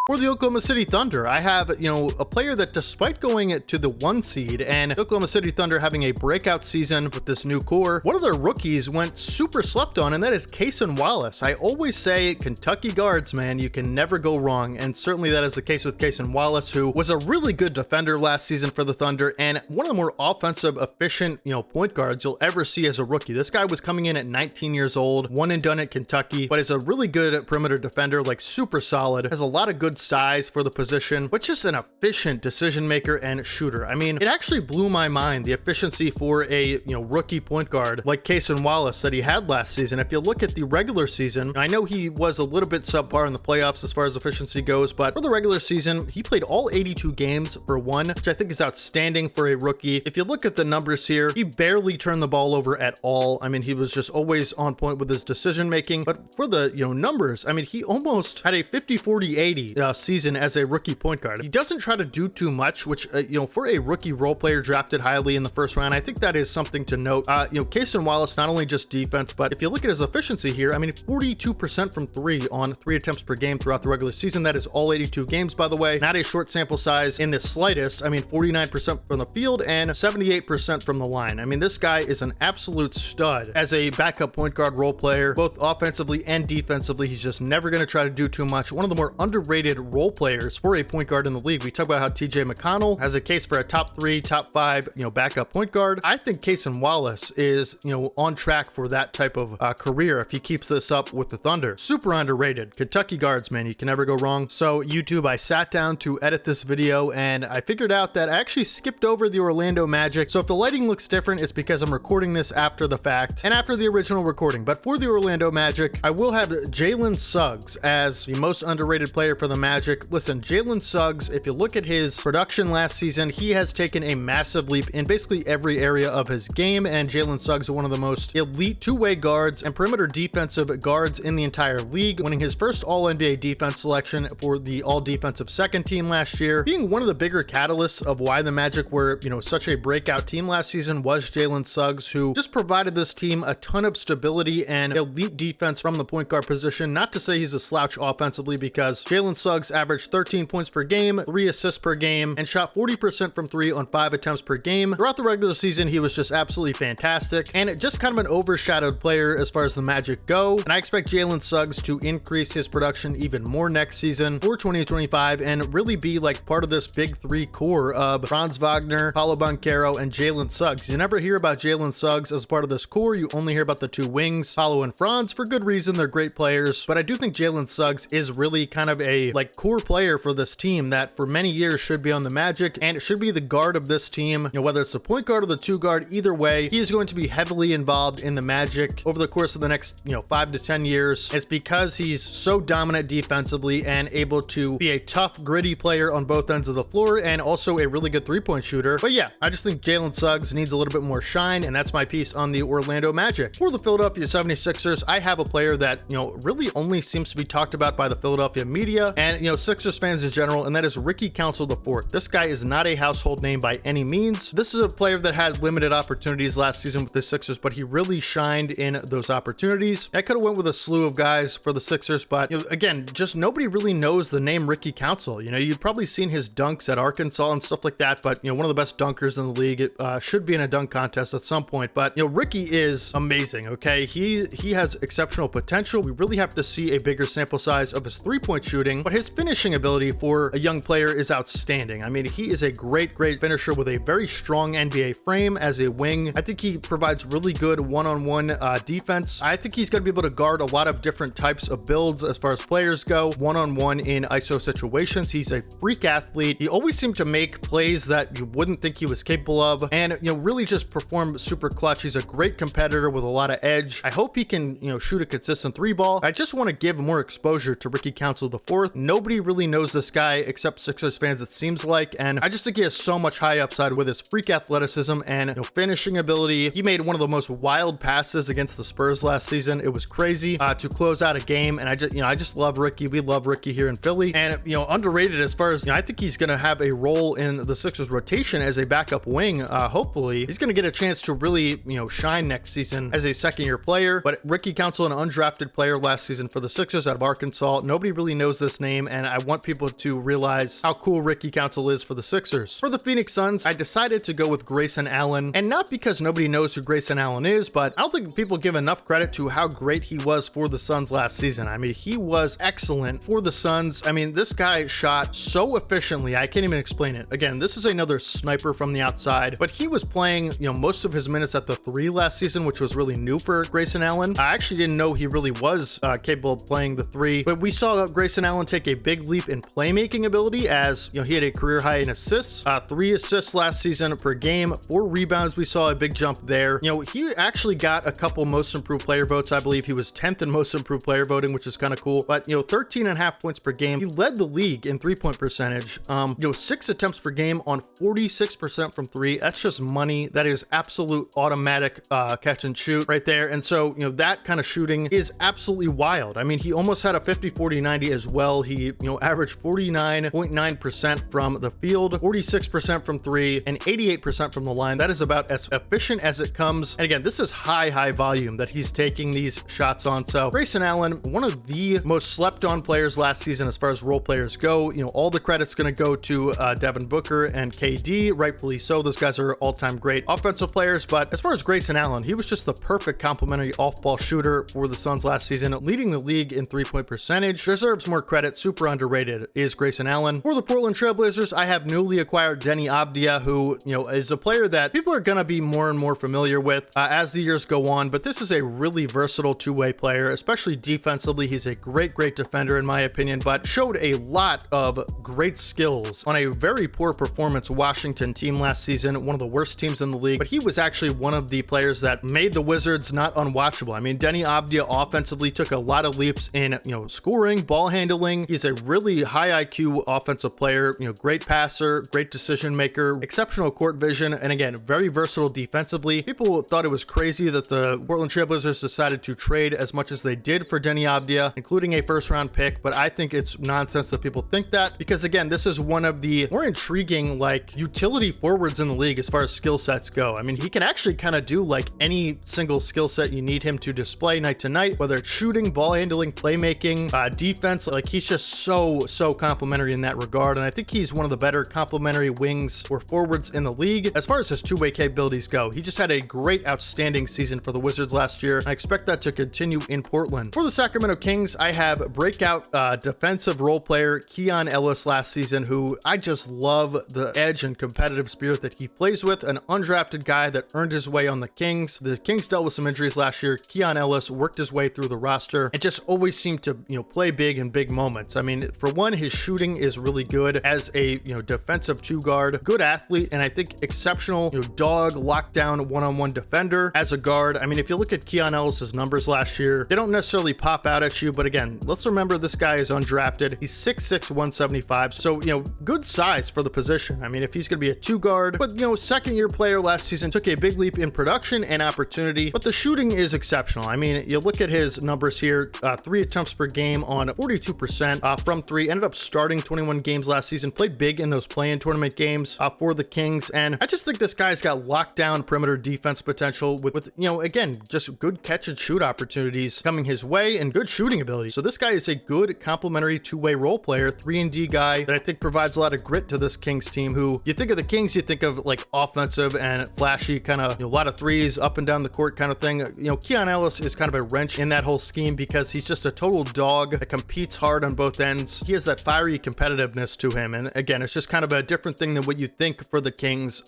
For the Oklahoma City Thunder, I have, a player that despite going to the 1 seed and the Oklahoma City Thunder having a breakout season with this new core, one of their rookies went super slept on, and that is Cason Wallace. I always say Kentucky guards, man, you can never go wrong, and certainly that is the case with Cason Wallace, who was a really good defender last season for the Thunder and one of the more offensive, efficient, point guards you'll ever see as a rookie. This guy was coming in at 19 years old, one and done at Kentucky, but is a really good perimeter defender, like super solid, has a lot of good size for the position, but just an efficient decision maker and shooter. I mean, it actually blew my mind, the efficiency for a rookie point guard like Cason Wallace that he had last season. If you look at the regular season, I know he was a little bit subpar in the playoffs as far as efficiency goes, but for the regular season, he played all 82 games for 1, which I think is outstanding for a rookie. If you look at the numbers here, he barely turned the ball over at all. I mean, he was just always on point with his decision making, but for the numbers, I mean, he almost had a 50-40-80 season as a rookie point guard. He doesn't try to do too much, which for a rookie role player drafted highly in the first round, I think that is something to note. Cason Wallace, not only just defense, but if you look at his efficiency here, I mean, 42% from 3 on 3 attempts per game throughout the regular season. That is all 82 games, by the way. Not a short sample size in the slightest. I mean, 49% from the field and 78% from the line. I mean, this guy is an absolute stud as a backup point guard role player, both offensively and defensively. He's just never going to try to do too much. One of the more underrated role players for a point guard in the league. We talk about how TJ McConnell has a case for a top 3, top 5, backup point guard. I think Cason Wallace is, on track for that type of career if he keeps this up with the Thunder. Super underrated. Kentucky guards, man, you can never go wrong. So YouTube, I sat down to edit this video and I figured out that I actually skipped over the Orlando Magic. So if the lighting looks different, it's because I'm recording this after the fact and after the original recording. But for the Orlando Magic, I will have Jalen Suggs as the most underrated player for the Magic. Listen, Jalen Suggs, if you look at his production last season, he has taken a massive leap in basically every area of his game, and Jalen Suggs is one of the most elite two-way guards and perimeter defensive guards in the entire league, winning his first All-NBA defense selection for the All-Defensive Second team last year. Being one of the bigger catalysts of why the Magic were, such a breakout team last season was Jalen Suggs, who just provided this team a ton of stability and elite defense from the point guard position. Not to say he's a slouch offensively, because Jalen Suggs averaged 13 points per game, 3 assists per game, and shot 40% from 3 on 5 attempts per game. Throughout the regular season, he was just absolutely fantastic, and just kind of an overshadowed player as far as the Magic go, and I expect Jalen Suggs to increase his production even more next season for 2025 and really be like part of this big three core of Franz Wagner, Paolo Banchero, and Jalen Suggs. You never hear about Jalen Suggs as part of this core. You only hear about the two wings, Paolo and Franz, for good reason. They're great players, but I do think Jalen Suggs is really kind of a like core player for this team that for many years should be on the Magic, and it should be the guard of this team. You know, whether it's the point guard or the two guard, either way, he is going to be heavily involved in the Magic over the course of the next, 5 to 10 years. It's because he's so dominant defensively and able to be a tough, gritty player on both ends of the floor, and also a really good three-point shooter. But yeah, I just think Jalen Suggs needs a little bit more shine, and that's my piece on the Orlando Magic. For the Philadelphia 76ers, I have a player that, really only seems to be talked about by the Philadelphia media and, Sixers fans in general, and that is Ricky Council IV. This guy is not a household name by any means. This is a player that had limited opportunities last season with the Sixers, but he really shined in those opportunities. I could have went with a slew of guys for the Sixers, but again, just nobody really knows the name Ricky Council. You've probably seen his dunks at Arkansas and stuff like that, but one of the best dunkers in the league. It should be in a dunk contest at some point, but Ricky is amazing. Okay, he has exceptional potential. We really have to see a bigger sample size of his three-point shooting, but his finishing ability for a young player is outstanding. I mean, he is a great finisher with a very strong NBA frame as a wing. I think he provides really good one-on-one defense. I think he's going to be able to guard a lot of different types of builds as far as players go, one-on-one in ISO situations. He's a freak athlete. He always seemed to make plays that you wouldn't think he was capable of, and really just perform super clutch. He's a great competitor with a lot of edge. I hope he can shoot a consistent three ball. I just want to give more exposure to Ricky Council IV. Nobody really knows this guy except Sixers fans, it seems like, and I just think he has so much high upside with his freak athleticism and finishing ability. He made one of the most wild passes against the Spurs last season. It was crazy to close out a game, and I just love Ricky. We love Ricky here in Philly, and underrated as far as I think he's going to have a role in the Sixers rotation as a backup wing. Hopefully he's going to get a chance to really shine next season as a second-year player. But Ricky Council, an undrafted player last season for the Sixers out of Arkansas, nobody really knows this name, and I want people to realize how cool Ricky Council is for the Sixers. For the Phoenix Suns, I decided to go with Grayson Allen, and not because nobody knows who Grayson Allen is, but I don't think people give enough credit to how great he was for the Suns last season. I mean, he was excellent for the Suns. I mean, this guy shot so efficiently, I can't even explain it. Again, this is another sniper from the outside, but he was playing, most of his minutes at the three last season, which was really new for Grayson Allen. I actually didn't know he really was capable of playing the three, but we saw Grayson Allen take a big leap in playmaking ability as, he had a career high in assists, 3 assists last season per game, 4 rebounds. We saw a big jump there. He actually got a couple most improved player votes. I believe he was 10th in most improved player voting, which is kind of cool, but 13 and a half points per game. He led the league in 3-point percentage, 6 attempts per game on 46% from 3. That's just money. That is absolute automatic catch and shoot right there. And so, that kind of shooting is absolutely wild. I mean, he almost had a 50-40-90 as well. He, averaged 49.9% from the field, 46% from 3, and 88% from the line. That is about as efficient as it comes. And again, this is high volume that he's taking these shots on. So Grayson Allen, one of the most slept on players last season as far as role players go. All the credit's going to go to Devin Booker and KD, rightfully so. Those guys are all-time great offensive players, but as far as Grayson Allen, he was just the perfect complementary off-ball shooter for the Suns last season, leading the league in 3-point percentage. Deserves more credit. Super underrated is Grayson Allen. For the Portland Trailblazers, I have newly acquired Deni Avdija, who, is a player that people are going to be more and more familiar with as the years go on, but this is a really versatile two-way player, especially defensively. He's a great defender in my opinion, but showed a lot of great skills on a very poor performance Washington team last season, one of the worst teams in the league, but he was actually one of the players that made the Wizards not unwatchable. I mean, Deni Avdija offensively took a lot of leaps in, scoring, ball handling. He's a really high IQ offensive player, great passer, great decision maker, exceptional court vision, and again, very versatile defensively. People thought it was crazy that the Portland Trailblazers decided to trade as much as they did for Deni Avdija, including a first-round pick, but I think it's nonsense that people think that, because again, this is one of the more intriguing, utility forwards in the league as far as skill sets go. I mean, he can actually kind of do any single skill set you need him to display night to night, whether it's shooting, ball handling, playmaking, defense. He's just so complimentary in that regard, and I think he's one of the better complementary wings or forwards in the league as far as his two-way capabilities go. He just had a great, outstanding season for the Wizards last year. I expect that to continue in Portland. For the Sacramento Kings, I have breakout defensive role player Keon Ellis last season, who I just love the edge and competitive spirit that he plays with. An undrafted guy that earned his way on the Kings. The Kings dealt with some injuries last year. Keon Ellis worked his way through the roster and just always seemed to, play big in big moments. I mean, for one, his shooting is really good as a, defensive two guard, good athlete, and I think exceptional, dog lockdown one-on-one defender as a guard. I mean, if you look at Keon Ellis's numbers last year, they don't necessarily pop out at you, but again, let's remember this guy is undrafted. He's 6'6", 175, so, good size for the position. I mean, if he's going to be a two guard, but, second-year player last season, took a big leap in production and opportunity, but the shooting is exceptional. I mean, you look at his numbers here, 3 attempts per game on 42% from 3, ended up starting 21 games last season, played big in those play-in tournament games for the Kings, and I just think this guy's got lockdown perimeter defense potential with again, just good catch and shoot opportunities coming his way and good shooting ability. So this guy is a good complementary two-way role player, 3-and-D guy that I think provides a lot of grit to this Kings team, who you think of the Kings, you think of like offensive and flashy kind of, a lot of threes up and down the court kind of thing. Keon Ellis is kind of a wrench in that whole scheme because he's just a total dog that competes hard on both ends. He has that fiery competitiveness to him. And again, it's just kind of a different thing than what you think for the Kings,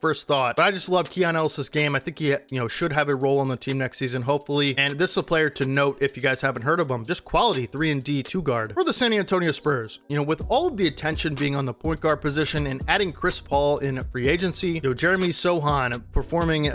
first thought. But I just love Keon Ellis's game. I think he, should have a role on the team next season, hopefully. And this is a player to note if you guys haven't heard of him. Just quality 3-and-D two guard. For the San Antonio Spurs, with all of the attention being on the point guard position and adding Chris Paul in free agency, Jeremy Sohan performing,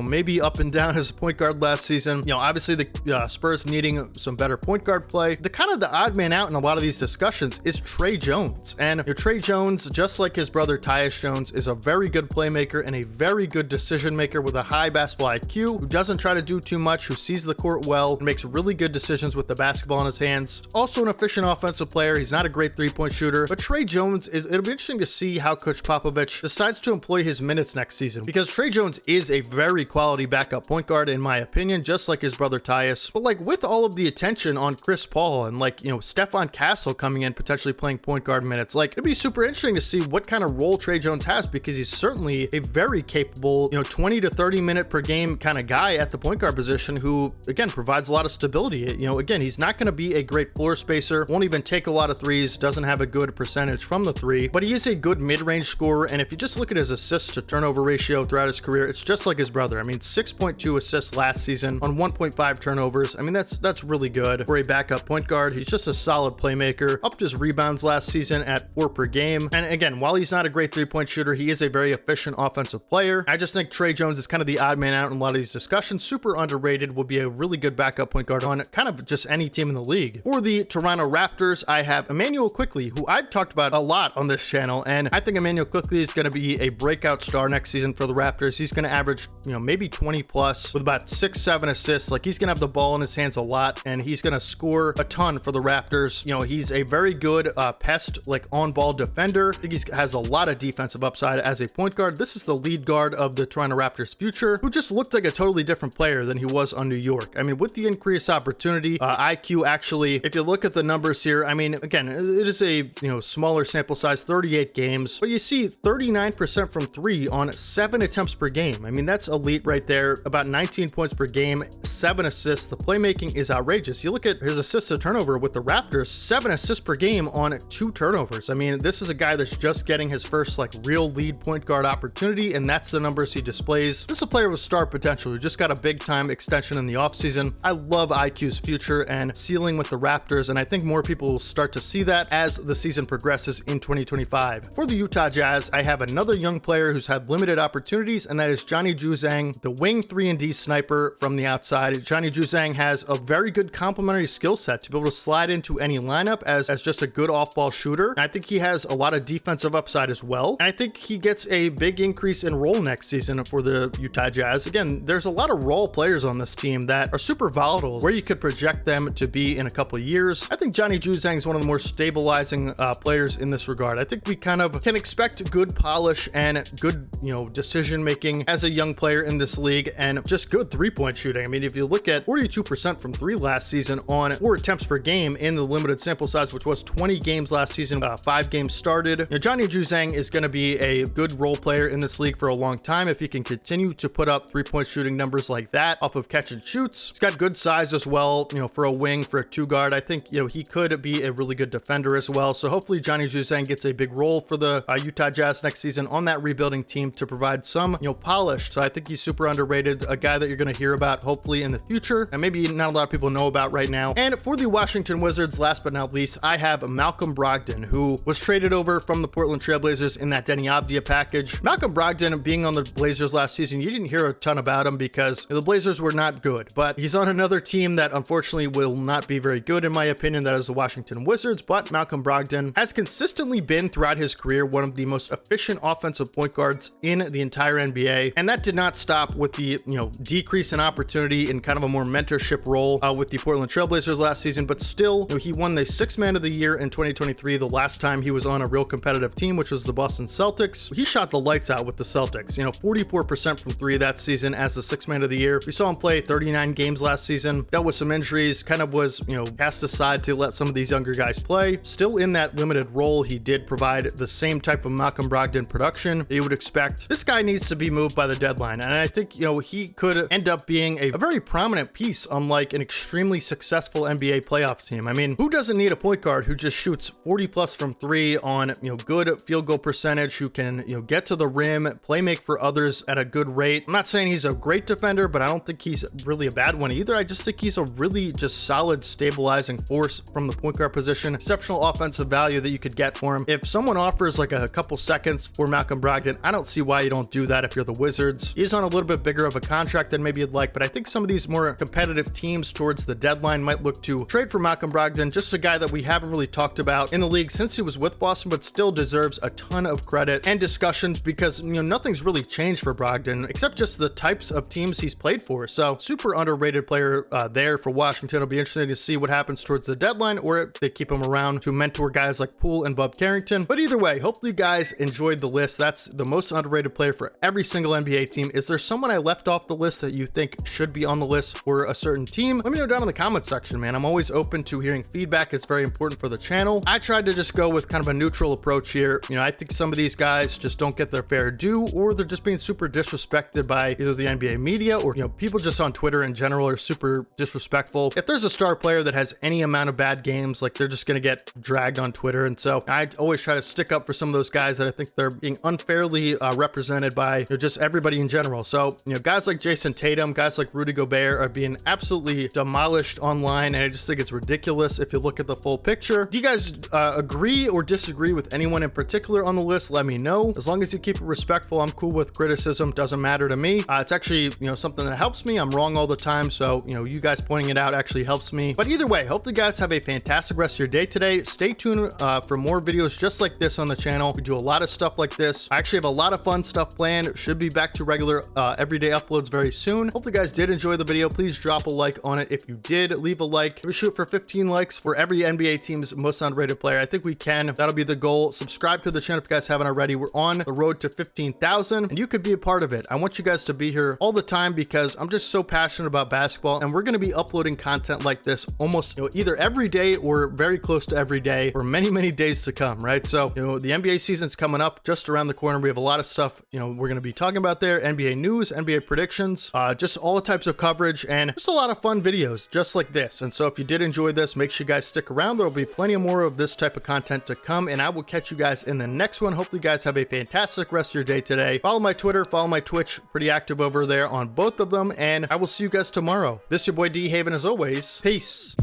maybe up and down as a point guard last season. Obviously the Spurs needing some better point guard play. The odd man out in a lot of these discussions is Tre Jones. And Tre Jones, just like his brother Tyus Jones, is a very good playmaker and a very good decision maker with a high basketball IQ, who doesn't try to do too much, who sees the court well, and makes really good decisions with the basketball in his hands. Also an efficient offensive player. He's not a great three-point shooter, but Tre Jones, it'll be interesting to see how Coach Popovich decides to employ his minutes next season, because Tre Jones is a very quality backup point guard in my opinion, just like his brother Tyus. But with all of the attention on Chris Paul and Stephon Castle coming in potentially playing point guard minutes, it'd be super interesting to see what kind of role Tre Jones has, because he's certainly a very capable 20 to 30 minute per game kind of guy at the point guard position, who again provides a lot of stability. Again, he's not going to be a great floor spacer, won't even take a lot of threes, doesn't have a good percentage from the three, but he is a good mid-range scorer. And if you just look at his assists to turnover ratio throughout his career, it's just like his brother. I mean, 6.2 assists last season on 1.5 turnovers. I mean, that's really good for a backup point guard. He's just a solid playmaker. Upped his rebounds last season at 4 per game. And again, while he's not a great three-point shooter, he is a very efficient offensive player. I just think Tre Jones is kind of the odd man out in a lot of these discussions. Super underrated, would be a really good backup point guard on kind of just any team in the league. For the Toronto Raptors, I have Immanuel Quickley, who I've talked about a lot on this channel, and I think Immanuel Quickley is going to be a breakout star next season for the Raptors. He's going to average, maybe 20 plus with about 6-7 assists. He's going to have the ball in his hands a lot, and he's going to score a ton for the Raptors. He's a very good pest, on-ball defender. I think he has a lot of defensive upside as a point guard. This is the lead guard of the Toronto Raptors future, who just looked like a totally different player than he was on New York. I mean, with the increased opportunity, IQ actually, if you look at the numbers here, I mean, again, it is a, smaller sample size, 38 games, but you see 39% from 3 on 7 attempts per game. I mean, that's elite right there. About 19 points per game, 7 assists. The playmaking is outrageous. You look at his assists to turnover with the Raptors, 7 assists per game on 2 turnovers. I mean, this is a guy that's just getting his first real lead point guard opportunity, and that's the numbers he displays. This is a player with star potential who just got a big time extension in the offseason. I love IQ's future and ceiling with the Raptors, and I think more people will start to see that as the season progresses in 2025. For the Utah Jazz, I have another young player who's had limited opportunities, and that is Johnny Juzang, the wing 3-and-D sniper from the outside. Johnny Juzang has a very good complementary skill set to be able to slide into any lineup as just a good off-ball shooter. And I think he has a lot of defensive upside as well. And I think he gets a big increase in role next season for the Utah Jazz. Again, there's a lot of role players on this team that are super volatile, where you could project them to be in a couple of years. I think Johnny Juzang is one of the more stabilizing players in this regard. I think we kind of can expect good polish and good, decision making as a young player in this league, and just good 3-point shooting. I mean, if you look at 42% from 3 last season on 4 attempts per game in the limited sample size, which was 20 games last season, 5 games started. You know, Johnny Juzang is going to be a good role player in this league for a long time if he can continue to put up 3-point shooting numbers like that off of catch and shoots. He's got good size as well, you know, for a wing, for a 2-guard. I think, you know, he could be a really good defender as well. So hopefully Johnny Juzang gets a big role for the Utah Jazz next season on that rebuilding team to provide some, you know, polish. So I think he's super underrated, a guy that you're going to hear about hopefully in the future, and maybe not a lot of people know about right now. And for the Washington Wizards, last but not least, I have Malcolm Brogdon, who was traded over from the Portland Trailblazers in that Denny Avdia package. Malcolm Brogdon being on the Blazers last season, you didn't hear a ton about him because the Blazers were not good, but he's on another team that unfortunately will not be very good in my opinion, that is the Washington Wizards. But Malcolm Brogdon has consistently been throughout his career one of the most efficient offensive point guards in the entire NBA, and that did not stop with the, you know, decrease in opportunity in kind of a more mentorship role with the Portland Trailblazers last season. But still, you know, he won the 6th Man of the Year in 2023, the last time he was on a real competitive team, which was the Boston Celtics. He shot the lights out with the Celtics, you know, 44% from 3 that season as the 6th Man of the Year. We saw him play 39 games last season, dealt with some injuries, kind of was, you know, cast aside to let some of these younger guys play. Still in that limited role, he did provide the same type of Malcolm Brogdon production that you would expect. This guy needs to be moved by the deadline, and I think, you know, he could end up being a very prominent piece on like an extremely successful NBA playoff team. I mean, who doesn't need a point guard who just shoots 40 plus from 3 on, you know, good field goal percentage, who can, you know, get to the rim, play make for others at a good rate. I'm not saying he's a great defender, but I don't think he's really a bad one either. I just think he's a really just solid stabilizing force from the point guard position. Exceptional offensive value that you could get for him. If someone offers like a couple seconds for Malcolm Brogdon, I don't see why you don't do that if you're the Wizards. He's on a little bit bigger of a contract than maybe you'd like, but I think some of these more competitive teams towards the deadline might look to trade for Malcolm Brogdon, just a guy that we haven't really talked about in the league since he was with Boston, but still deserves a ton of credit and discussions because, you know, nothing's really changed for Brogdon except just the types of teams he's played for. So super underrated player there for Washington. It'll be interesting to see what happens towards the deadline, or if they keep him around to mentor guys like Poole and Bub Carrington. But either way, hopefully you guys enjoyed the list. That's the most underrated player for every single NBA team. Is there someone I left off the list that you think should be on the list for a certain team? Let me know down in the comment section, man. I'm always open to hearing feedback. It's very important for the channel. I tried to just go with kind of a neutral approach here. You know, I think some of these guys just don't get their fair due, or they're just being super disrespected by either the NBA media or, you know, people just on Twitter in general are super disrespectful. If there's a star player that has any amount of bad games, like, they're just going to get dragged on Twitter. And so I always try to stick up for some of those guys that I think they're being unfairly represented by, you know, just everybody in general. So, you know, guys like Jason Tatum, guys like Rudy Gobert are being absolutely demolished online, and I just think it's ridiculous if you look at the full picture. Do you guys agree or disagree with anyone in particular on the list? Let me know. As long as you keep it respectful, I'm cool with criticism. Doesn't matter to me. It's actually, you know, something that helps me. I'm wrong all the time, so, you know, you guys pointing it out actually helps me. But either way, hope you guys have a fantastic rest of your day today. Stay tuned for more videos just like this on the channel. We do a lot of stuff like this. I actually have a lot of fun stuff planned. Should be back to regular everyday uploads very soon. Hopefully you guys did enjoy the video. Please drop a like on it if you did. Leave a like. We shoot for 15 likes for every NBA team's most underrated player. I think we can. That'll be the goal. Subscribe to the channel if you guys haven't already. We're on the road to 15,000, and you could be a part of it. I want you guys to be here all the time because I'm just so passionate about basketball, and we're going to be uploading content like this almost, you know, either every day or very close to every day for many, many days to come, right? So, you know, the NBA season's coming up just around the corner. We have a lot of stuff, you know, we're going to be talking about there. NBA news, NBA predictions, just all types of coverage, and just a lot of fun videos just like this. And so if you did enjoy this, make sure you guys stick around. There'll be plenty more of this type of content to come, and I will catch you guys in the next one. Hopefully you guys have a fantastic rest of your day today. Follow my Twitter, follow my Twitch, pretty active over there on both of them, and I will see you guys tomorrow. This is your boy D Haven as always. Peace.